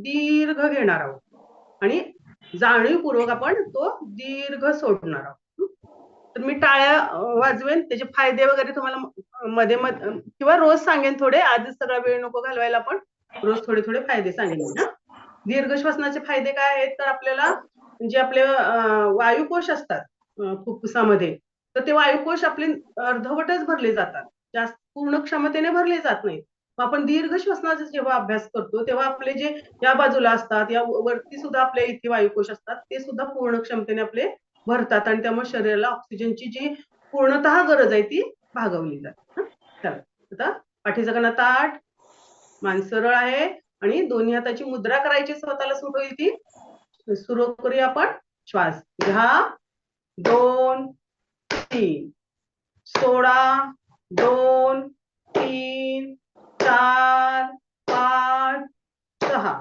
दीर्घ घेणार आहोत आणि जाणीवपूर्वक आपण तो दीर्घ सोडणार आहोत. तर मी टाळ्या वाजवेन, त्याचे फायदे वगैरे तुम्हाला मध्ये मध्ये किंवा रोज सांगेन थोडे, आधीच सगळा वेळ नको घालवायला, पण रोज थोडे थोडे फायदे सांगेन मी. दीर्घ श्वसनाचे फायदे काय आहेत, तर आपल्याला जे आपले वायुकोश असतात फुफ्फुसामध्ये, तर ते वायुकोश आपले अर्धवटच भरले जातात, जास्त पूर्ण क्षमतेने भरले जात नाहीत. आपण दीर्घ श्वसनाचा जेव्हा अभ्यास करतो तेव्हा आपले जे या बाजूला असतात, या वरती सुद्धा आपल्या इथे वायुकोश असतात, ते सुद्धा पूर्ण क्षमतेने आपले भरतात आणि त्यामुळे शरीराला ऑक्सिजनची जी पूर्णतः गरज आहे ती भागवली जाते. चला, आता पाठीचा ताठ, मान सरळ आहे आणि दोन्ही हाताची मुद्रा करायची, स्वतःला सूट होईल ती. सुरू करूया आपण. श्वास घ्या, 2 3, सोडा, 2 3 4 5 6,